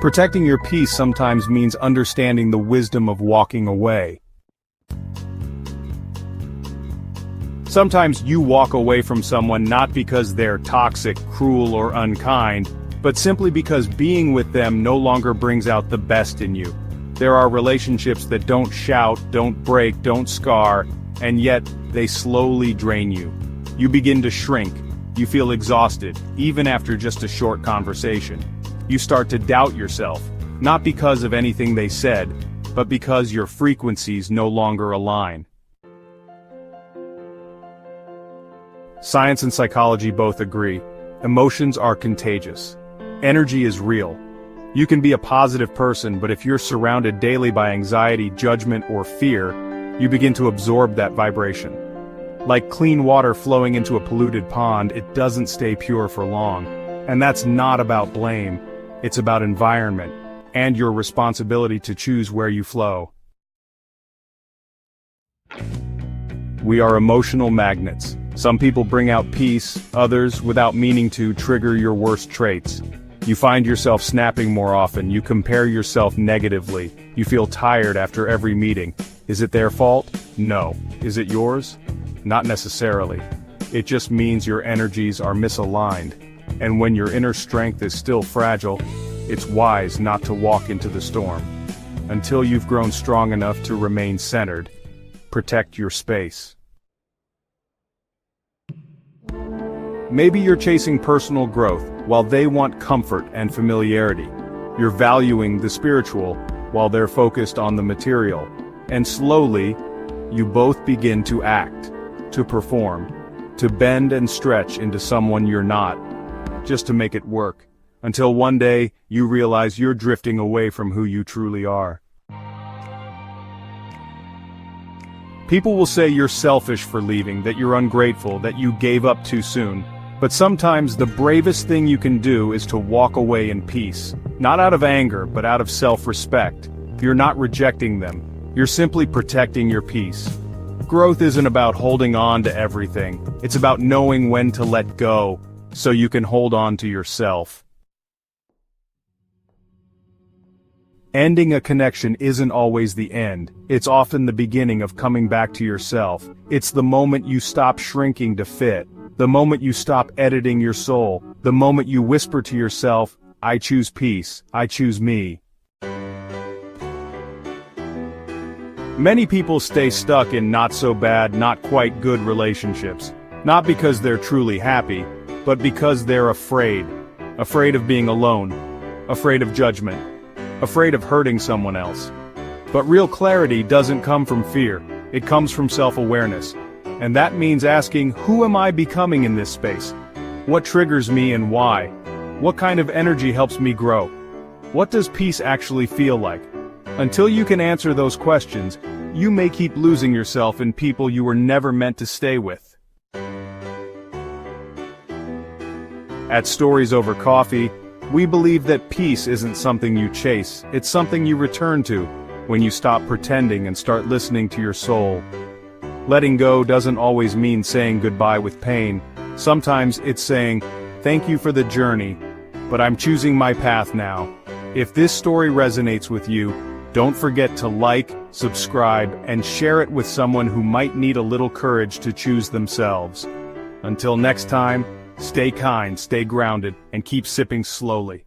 Protecting your peace sometimes means understanding the wisdom of walking away. Sometimes you walk away from someone not because they're toxic, cruel, or unkind, but simply because being with them no longer brings out the best in you. There are relationships that don't shout, don't break, don't scar, and yet they slowly drain you. You begin to shrink. You feel exhausted, even after just a short conversation. You start to doubt yourself, not because of anything they said, but because your frequencies no longer align. Science and psychology both agree. Emotions are contagious. Energy is real. You can be a positive person, but if you're surrounded daily by anxiety, judgment, or fear, you begin to absorb that vibration. Like clean water flowing into a polluted pond, it doesn't stay pure for long. And that's not about blame. It's about environment, and your responsibility to choose where you flow. We are emotional magnets. Some people bring out peace, others, without meaning to, trigger your worst traits. You find yourself snapping more often, you compare yourself negatively, you feel tired after every meeting. Is it their fault? No. Is it yours? Not necessarily. It just means your energies are misaligned. And when your inner strength is still fragile, it's wise not to walk into the storm. Until you've grown strong enough to remain centered, protect your space. Maybe you're chasing personal growth, while they want comfort and familiarity. You're valuing the spiritual, while they're focused on the material. And slowly, you both begin to act, to perform, to bend and stretch into someone you're not, just to make it work, until one day, you realize you're drifting away from who you truly are. People will say you're selfish for leaving, that you're ungrateful, that you gave up too soon. But sometimes the bravest thing you can do is to walk away in peace. Not out of anger, but out of self-respect. You're not rejecting them. You're simply protecting your peace. Growth isn't about holding on to everything. It's about knowing when to let go, so you can hold on to yourself. Ending a connection isn't always the end. It's often the beginning of coming back to yourself. It's the moment you stop shrinking to fit. The moment you stop editing your soul. The moment you whisper to yourself, I choose peace, I choose me. Many people stay stuck in not-so-bad, not-quite good relationships. Not because they're truly happy, but because they're afraid. Afraid of being alone. Afraid of judgment. Afraid of hurting someone else. But real clarity doesn't come from fear. It comes from self-awareness. And that means asking, who am I becoming in this space? What triggers me and why? What kind of energy helps me grow? What does peace actually feel like? Until you can answer those questions, you may keep losing yourself in people you were never meant to stay with. At Stories Over Coffee, we believe that peace isn't something you chase, it's something you return to, when you stop pretending and start listening to your soul. Letting go doesn't always mean saying goodbye with pain. Sometimes it's saying, thank you for the journey, but I'm choosing my path now. If this story resonates with you, don't forget to like, subscribe, and share it with someone who might need a little courage to choose themselves. Until next time, stay kind, stay grounded, and keep sipping slowly.